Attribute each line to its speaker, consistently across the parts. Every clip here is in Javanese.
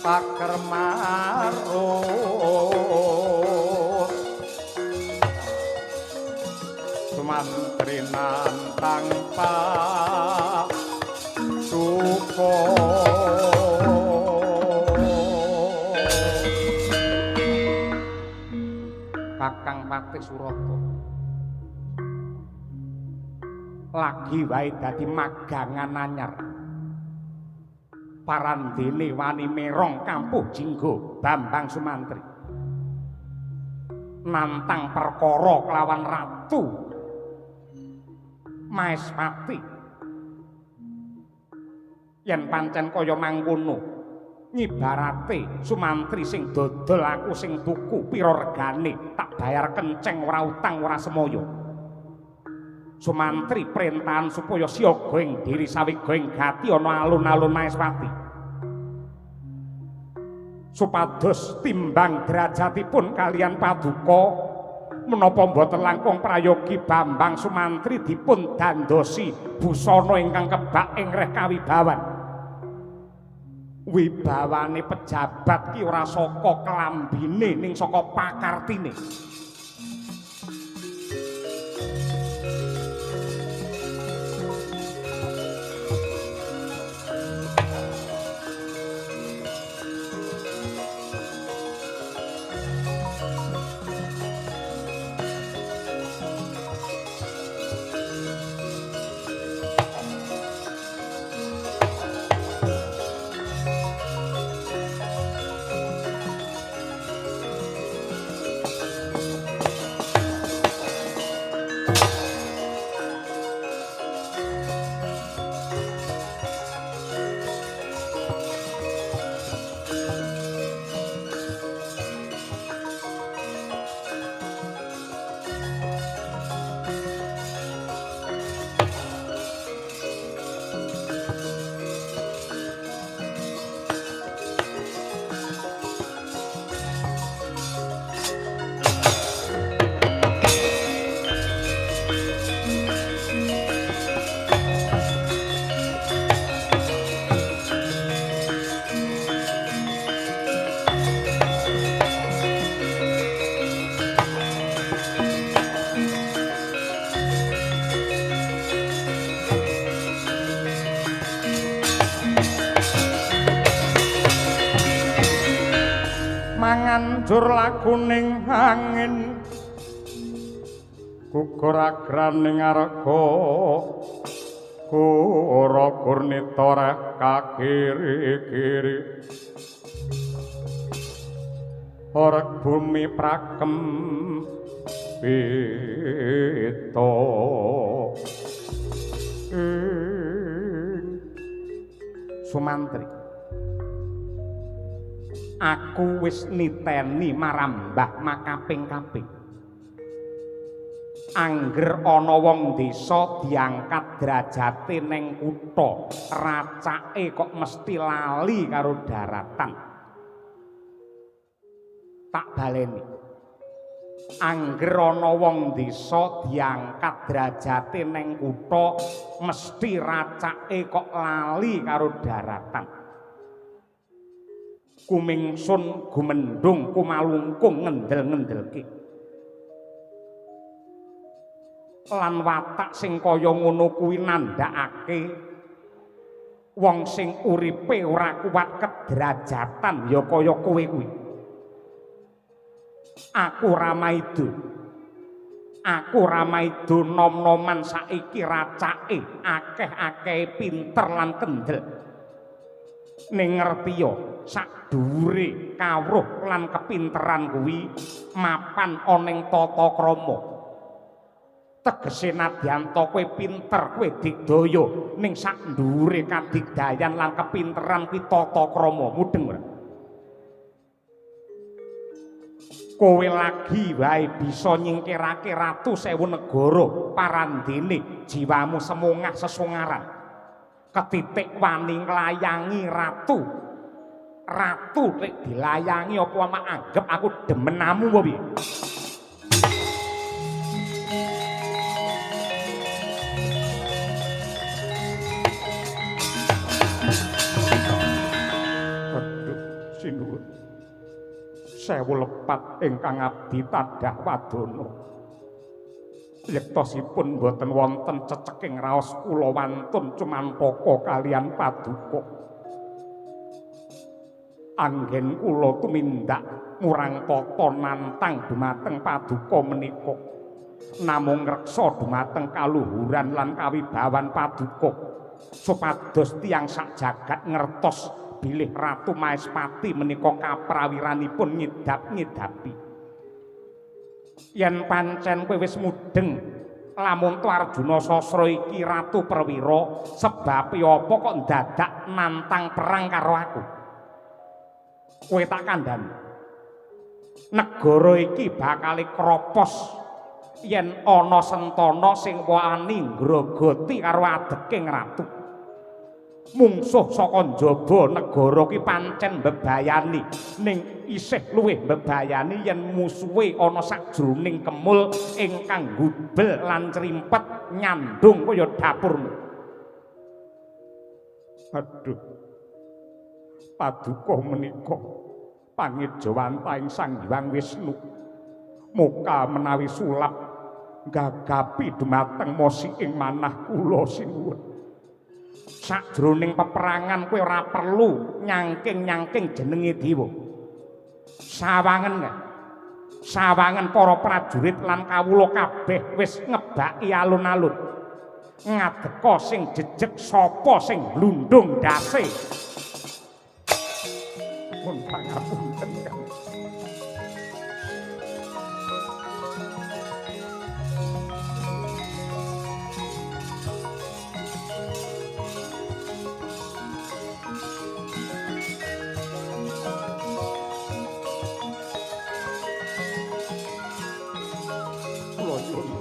Speaker 1: pakermarut sumantri nantang pak suko Kakang Patih Surata lagi wae dadi magangan anyar parandene wani merong kampuh jinggo Bambang Sumantri nantang perkara kelawan Ratu Maespati yen pancen kaya mangkono nyibarate Sumantri sing dodol aku sing tuku pira regane tak bayar kenceng ora utang ora semoyo Sumantri perintahan supaya siaga ing diri sawiga ing gati ana alun-alun Maespati supados timbang derajatipun kalian paduka menapa boten langkung prayogi Bambang Sumantri dipun dandosi busana ingkang kebak ing reh kawibawan wibawane pejabat ki ora saka kelambine ning saka pakartine manganjur lakuning angin gugur agraning arga kura kurnita reh kakiri-kiri orek bumi prakem pito Sumantri aku wis niteni marambah makaping-kaping angger ana wong desa diangkat derajate ning kutha racake kok mesti lali karo daratan tak baleni angger ana wong desa diangkat derajate ning kutha mesti racake kok lali karo daratan kumingsun gumendung kumalungkung ngendel-ngendelke lan watak sing kaya ngono kuwi nandhakake wong sing uripe ora kuat kederajatan ya kaya kowe kuwi aku Ramaido nom-noman saiki racake akeh-akeh pinter lan kendel ning ngerti ya sak dhuwure kawruh lan kepinteran kuwi mapan ana ing tata krama tegese nadyanto kowe pinter kowe digdaya ning sak dhuwure kadigdayan lan kepinteran kuwi tata krama mudeng ora kowe lagi wae bisa nyingkirake ratu sewu negara parandene jiwamu semungah sesungaran ketitik wani nglayangi ratu nek dilayangi apa mak anggap aku demenamu apa piye sinuwun. Sewu lepat ingkang abdi tadah wadana. Yektosipun boten wonten ceceking raos kula wantun cumampaka kalian paduka. Anggen kula tumindak murang tata nantang dumateng paduka menika. Namung ngreksa dumateng kaluhuran lan kawibawan paduka supados tiyang sak jagat ngertos bilih Ratu Maespati menika kaprawiranipun ngidap-ngidapi. Yen pancen kowe wis mudeng lamun tu Arjuna Sasra iki Ratu Perwira, sebab apa kok dadak nantang perang karo aku? Kowe tak kandhani. Negara iki bakal kropos yen ana sentana sing wani ngrogoti karo adeking ratu. Mungsuh saka njaba negara ki pancen mbebayani, ning isih luwih mbebayani yen musuhe ana sajroning kemul ingkang gubel lan crimpet nyandung kaya dapurmu. Aduh. Paduka menika pangejawantaing Sang Hyang Wisnu. Muka menawi sulap gagapi dumateng mosi ing manah kula sinuwun. Sajroning peperangan kowe ora perlu nyangking-nyangking jenenge dewa. Sawangen para prajurit lan kawula kabeh wis ngebaki alun-alun. Ngadeka sing jejeg sapa sing glundung dase. Pun pangapunten Kang.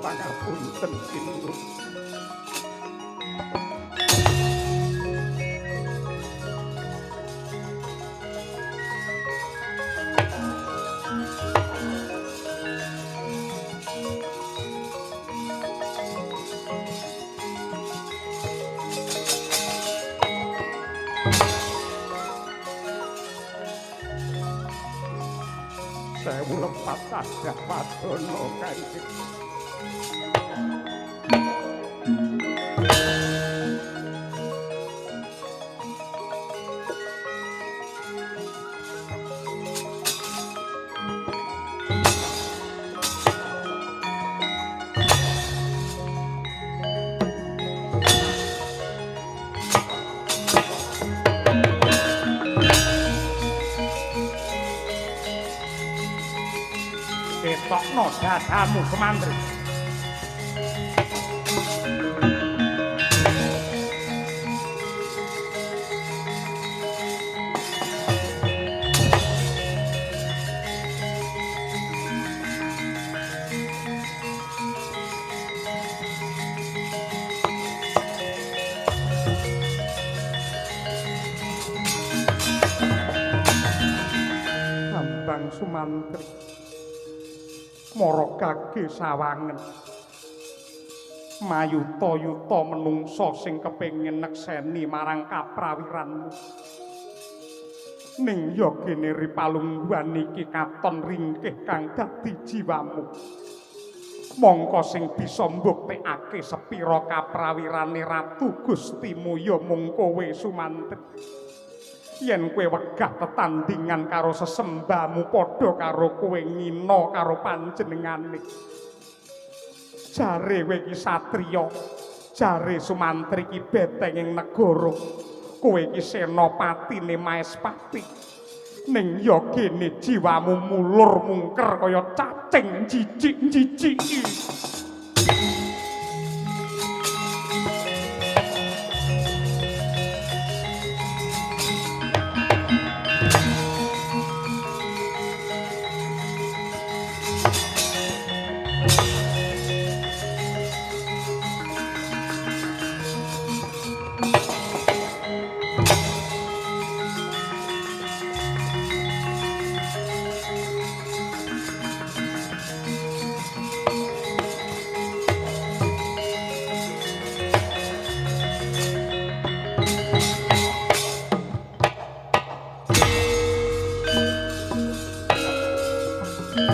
Speaker 1: Pangapunten sinuwun. Sewu lepat tadah wadana Kanjeng. Ketokno dadamu Semantri. Bambang Sumantri mara kage sawangen mayuta-yuta menungsa sing kepengin nekseni marang kaprawiranmu ning ya kene ripalungguhan iki katon ringkih kang dadi jiwamu mongko sing bisa mbuktekake sepira kaprawirane Ratu Gustimu ya mung kowe Sumantri. Yen kowe wegah tetandingan karo sesembahmu padha karo kowe ngina karo panjenengane. Jare kowe iki satriya, jare Sumantri iki betenging negara. Kowe iki senopatine Maespati. Ning ya kene jiwamu mulur mungker kaya cacing jijik-jijiki. Ayo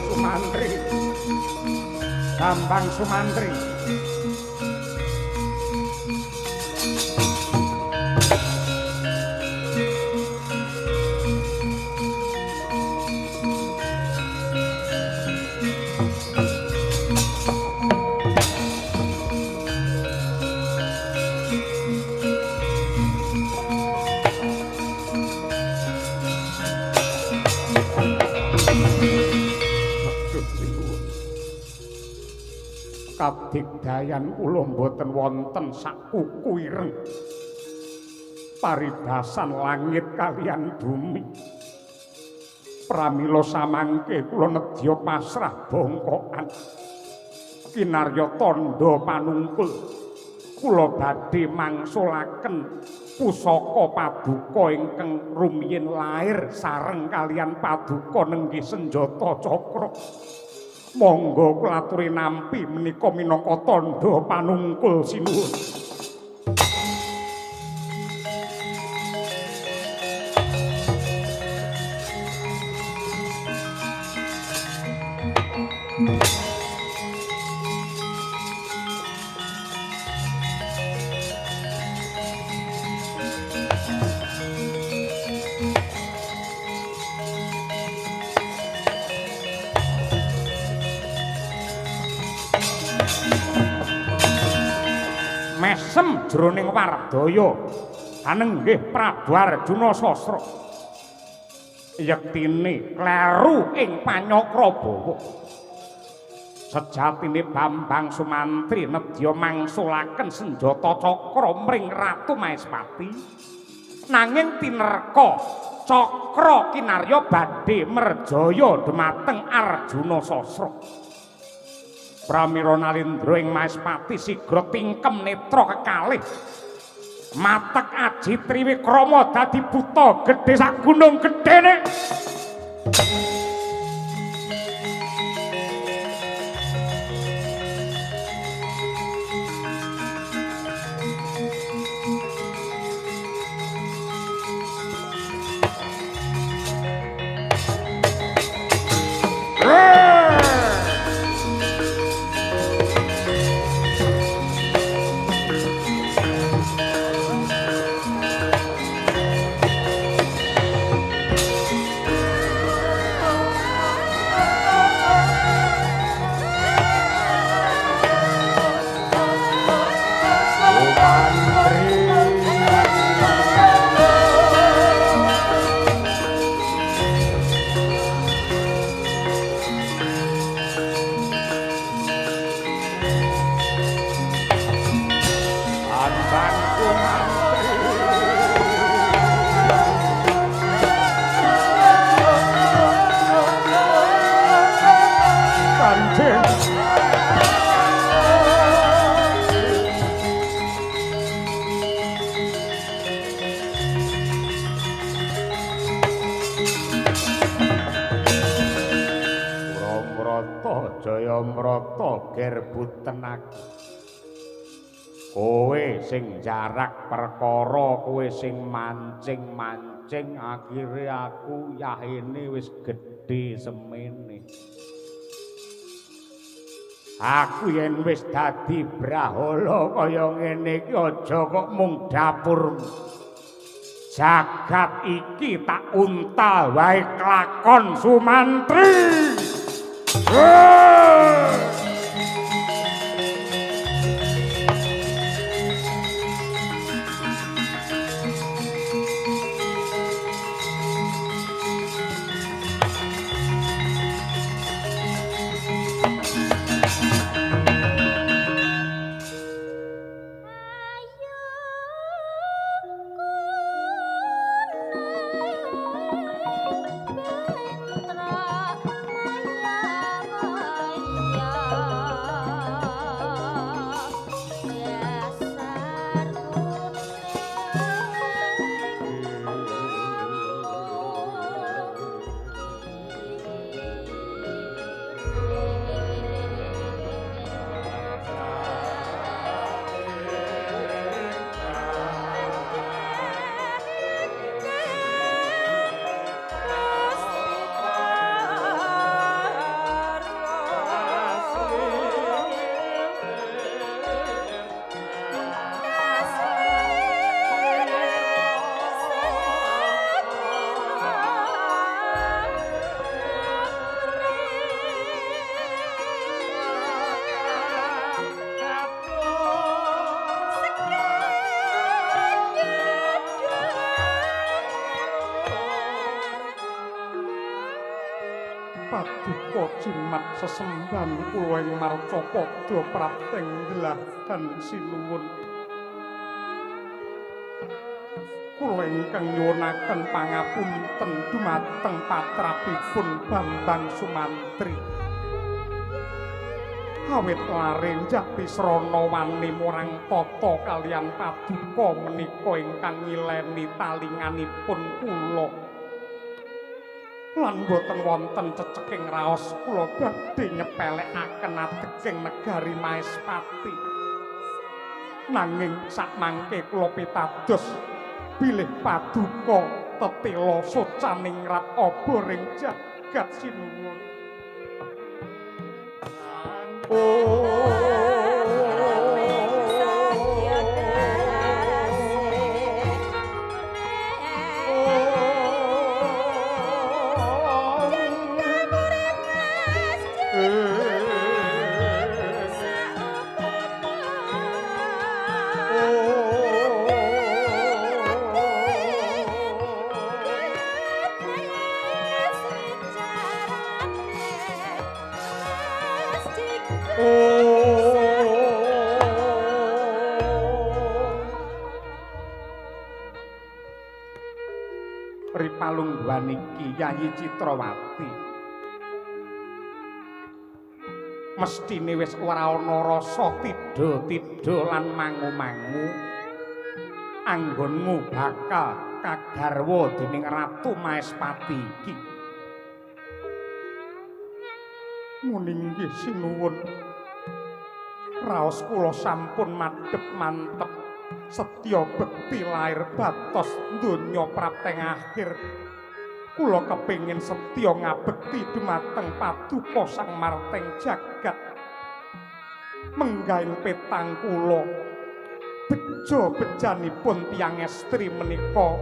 Speaker 1: Sumantri, Bambang Sumantri. Kadigdayan kula mboten wonten sakuku ireng paridasan langit kaliyan bumi pramila samangke kula nedya pasrah bongkokan kinarya tandha panungkul kula badhe mangsulaken pusaka paduka ingkang rumiyin lair sareng kaliyan paduka nenggih senjata cakra. Monggo kula aturi nampi menika minangka tandha panungkul sinuwun. Mesem jroning wardaya anenggih Prabu Arjuna Sasra yektine kleru ing Panyakrabawa sejatine Bambang Sumantri nedya mangsulaken senjata cakra mring Ratu Maespati nanging tinerka cakra kinarya badhe merjaya dhumateng Arjuna Sasra. Pramila Nalindra ing Maespati sigra tingkem netra kekalih. Matek aji Triwikrama dadi buta gedhe sak gunung gedhene. Jayamrata gerbuten aku. Kowe sing jarak perkara, kowe sing mancing-mancing, akhire aku yahene wis gedhe semene. Aku yen wis dadi brahala kaya ngene iki aja kok mung dapur. Jagat iki tak untal wae kelakon Sumantri. Paduka jimat sesembahan kula ing marca padha prapting ndelahan sinuwun. Kula ingkang nyuwunaken pangapunten dumateng patrapipun Bambang Sumantri. Awit lare njati srana wani murang tata kaliyan paduka menika ingkang ngileni talinganipun kula. Lan boten wonten ceceking raos kula badhe nyepelekaken ateging negari Maespati. Nanging sakmangke kula pitados bilih paduka tetela socaning rat oboring jagat sinuwun. Ripalungguhan iki Yayi Citrawati mestine wis ora ana rasa tidha-tidha lan mangu-mangu anggonmu bakal kagarwa dening Ratu Maespati iki. Muni nggih sinuwun, raos kula sampun madhep mantep. Setya bekti lair batos donya prapteng akhir. Kula kepingin setya ngabekti dumateng paduka Sang Marteng Jagat. Menggaing petang kula beja bejanipun tiyang estri menika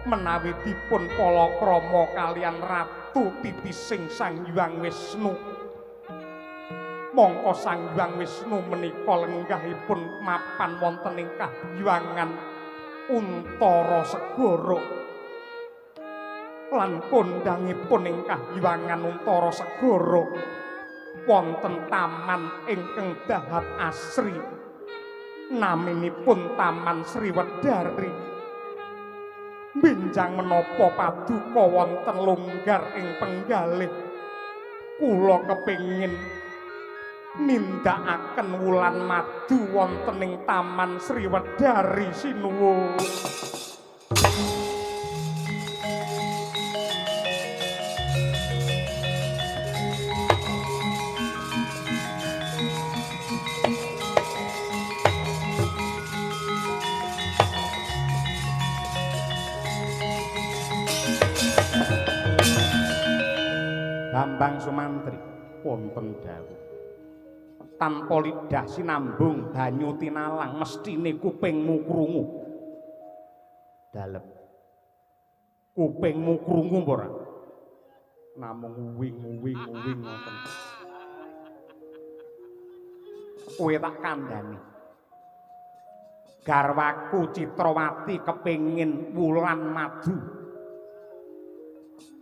Speaker 1: menawi dipun palakrama kaliyan Ratu Titising Sang Hyang Wisnu. Mongko Sang Hyang Wisnu menika lenggahipun mapan wonten ing kahyuangan Untara Segara. Lan kondhangipun ing kahyuangan Untara Segara wonten taman ingkang dahat asri. Naminipun Taman Sriwedari. Benjang menapa paduka wonten longgar ing penggalih. Kula kepingin nindakaken wulan madu wonten ing Taman Sriwedari sinuwun. Bambang Sumantri wonten dawuh tanpa lidah sinambung banyu tinalang mestine kupingmu krungu dalem kupingmu krungu ora namung uwing ngoten kowe tak kandhani garwaku Citrawati kepingin wulan madu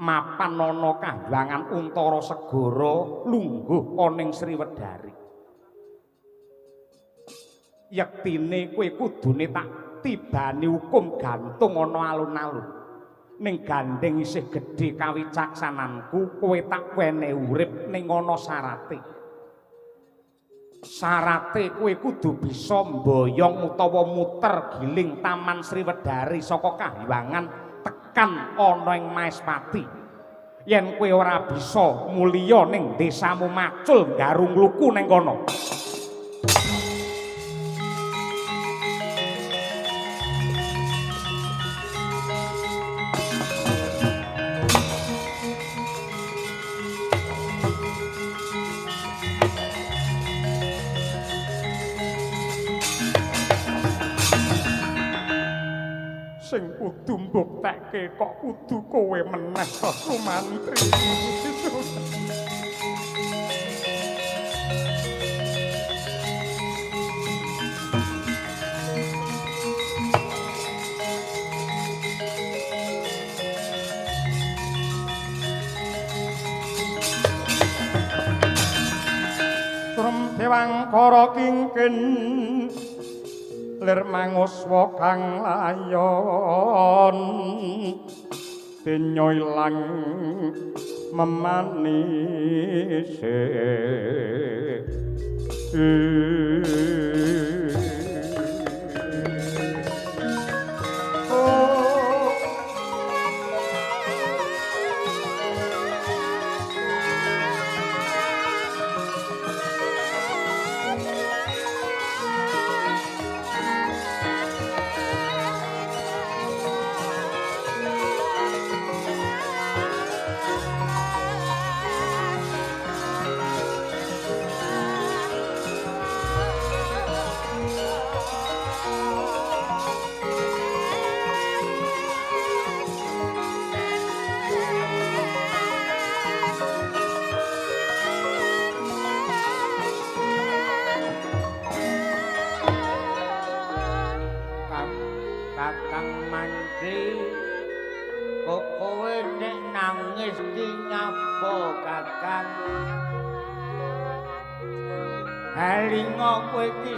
Speaker 1: mapan ana kahyangan Untara Segara lungguh ana ing Sriwedari yektine kowe kudune tak tibani hukum gantung ana alun-alun ning gandeng isih gedhe kawicaksananku kowe tak wenehi urip ning ana sarate kowe kudu bisa mboyong utawa muter giling Taman Sriwedari saka Kahyangan tekan ana ing Maespati yen kowe ora bisa mulya ning desamu macul garung luku ning kono sing kudu mbuktekke kok kudu kowe meneh Sumantri. Trum dewangkara kingkin lir manguswa kang layon denya ilang memanise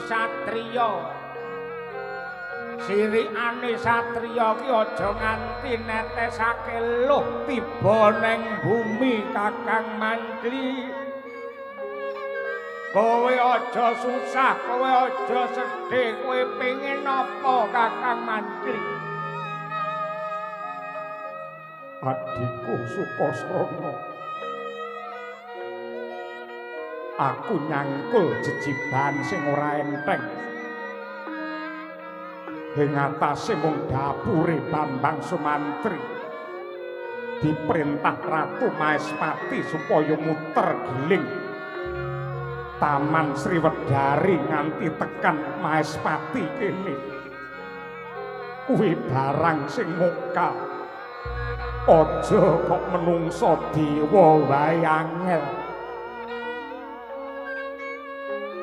Speaker 1: satriya sirikane satriya ki aja nganti netesake luh tiba ning bumi Kakang Mantri kowe aja susah kowe aja sedih kowe pengin apa Kakang Mantri adikku Sukasana aku nyangkul jejiban sing ora enteng ing atase mung dapure Bambang Sumantri diperintah Ratu Maespati supaya muter giling Taman Sriwedari nganti tekan Maespati kene kuwi barang sing muka aja kok menungso dewa wae angel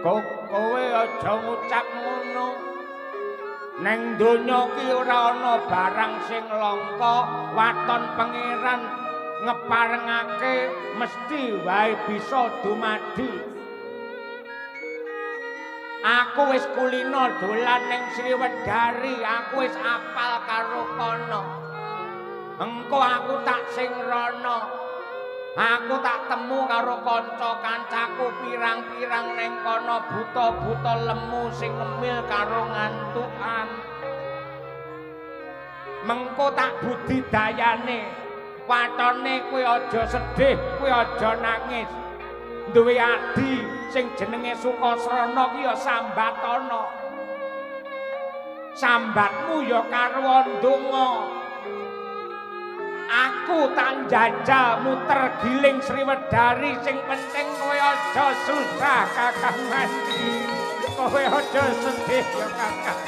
Speaker 1: kowe aja ngucap ngono neng donya ki ora ana barang sing langka waton pangeran ngeparengake mesti wae bisa dumadi aku wis kulino dolan ning Sriwedari aku wis apal karo kono engko aku tak sing rono aku tak temu karo kanca-kancaku pirang-pirang ning kono buta-buta lemu sing ngemil karo ngantukan. Mengko tak budidayane, watone kowe aja sedih, kowe aja nangis. Duwe adi sing jenenge Sukasrana ki ya sambatana. Sambatmu ya karo ndonga. Aku tak njajal muter giling Sriwedari sing penting kowe aja susah Kakang Mandi. Kowe aja sedih ya Kakang.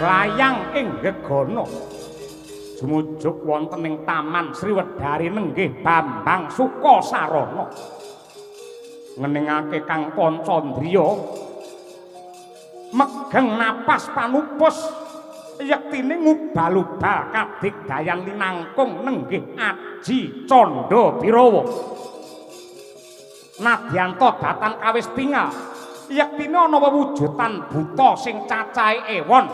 Speaker 1: Layang ing gegana jumujuk wonten ing taman Sriwedari nenggih Bambang Sukasarana ngeningake Kang Pancandriya megeng napas panupus yektine ngubal-ubal kadigdayan linangkung nenggih Aji Candha Birawa nadyanto datang kawis tingal yektine ana wewujudan buta sing cacahe ewon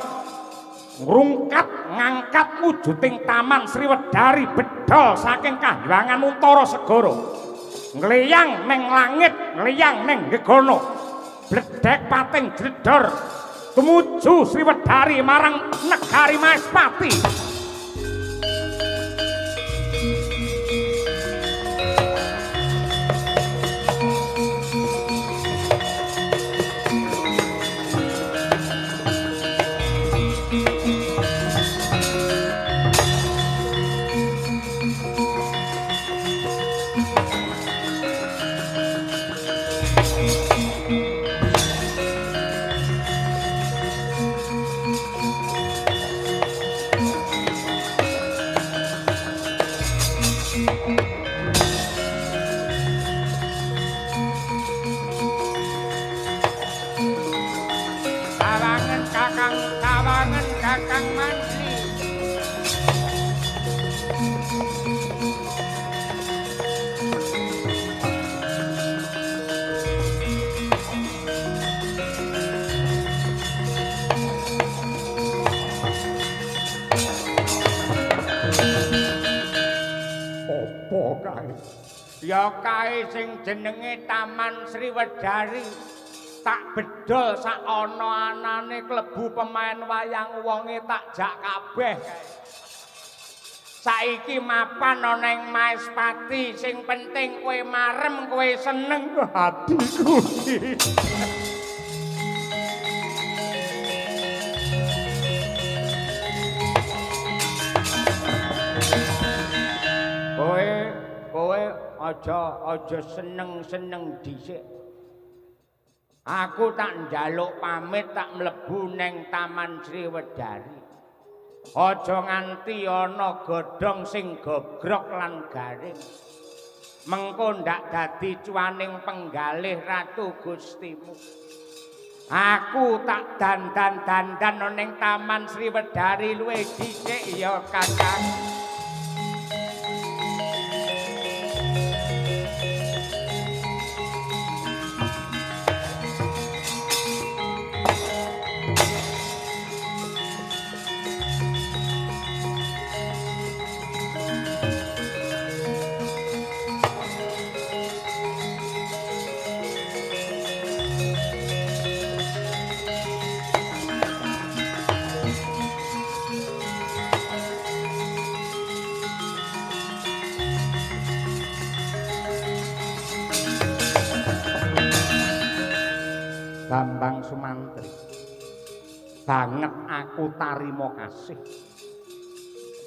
Speaker 1: ngrungkat ngangkat wujuding taman Sriwedari bedol saking kahyangan Untara Segara ngleyang ning langit ngleyang ning gegana bledhek pating jedor tumuju Sriwedari marang negari Maespati. Tawangan Kakang Mantri. Apa kae? Ya kae sing jenenge Taman Sriwedari. Tak bedol sak ana-anane klebu pemain wayang wonge tak jak kabeh kae. Saiki mapan ana ing Maespati sing penting kowe marem kowe seneng hatiku. Kowe aja seneng-seneng dhisik. Aku tak njaluk pamit tak mlebu neng Taman Sriwedari. Aja nganti ana godhong sing gogrok lan garing. Mengko ndak dadi cuaning penggalih Ratu Gustimu. Aku tak dandan-dandan ning Taman Sriwedari luwih dhisik ya Kakang. Bambang Sumantri, banget aku tarima kasih.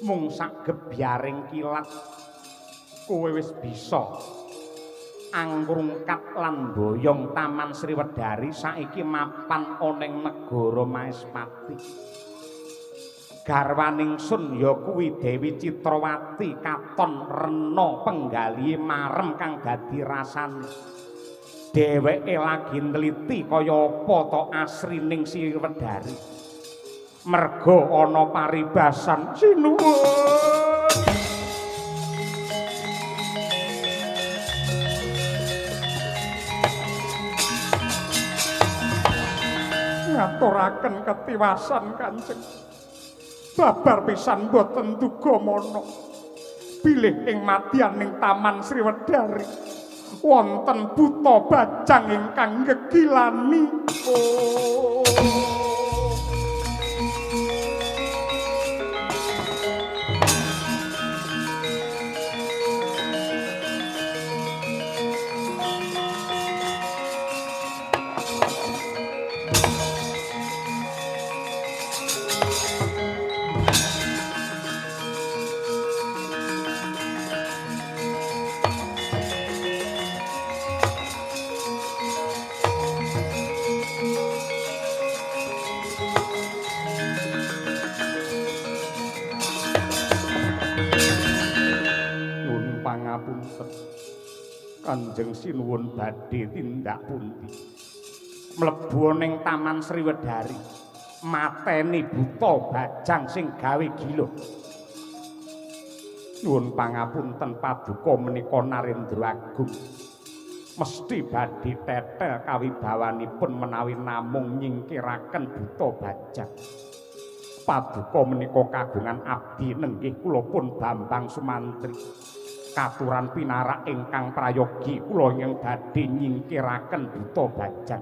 Speaker 1: Mung sak gebyaring kilat kowe wis bisa Angrungkat lan boyong Taman Sriwedari saiki mapan oneng negara Maespati. Garwaning sun ya kuwi Dewi Citrawati katon rena penggalihe marem kang dadi rasane. Dheweke lagi nliti kaya apa to asrining Sriwedari. Merga ana paribasan sinuwun. Ngaturaken ketiwasan Kanjeng. Babar pisan boten duga mana. Bilih ing madyaning Taman Sriwedari wonten buta bajang ingkang ngegilani. Kanjeng sinuwun badhe tindak pundi? Mlebu ning Taman Sriwedari, mateni buta bajang sing gawe gila. Nuwun pangapunten paduka menika Narendra Agung. Mesti badhe tetel kawibawanipun menawi namung nyingkiraken buta bajang. Paduka menika kagungan abdi nenggih kula pun Bambang Sumantri. Katuran pinarak ingkang prayogi kula ing badhe nyingkiraken buta bajang.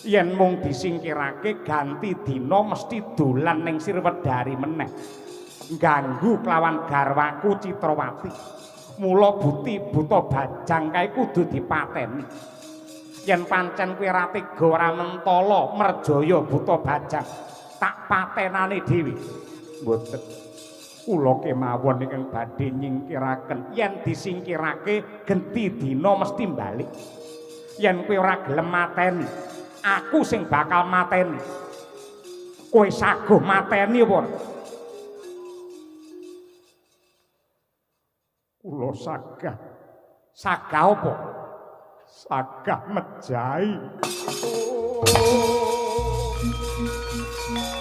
Speaker 1: Yen mung disingkirake ganti dina mesti dolan ning Sriwedari meneh. Ganggu kelawan garwaku Citrawati. Mula buta bajang kae kudu dipateni. Yen pancen kowe ra tega ora mentala merjaya buta bajang, tak patenane dhewe. Mboten. Kula kemawon ingkang badhe nyingkiraken yen disingkirake genti dina mesti balik. Yen kowe ora gelem mateni, aku sing bakal mateni. Kowe saguh mateni apa? Kula sagah. Sagah apa? Sagah mejahi. Oh.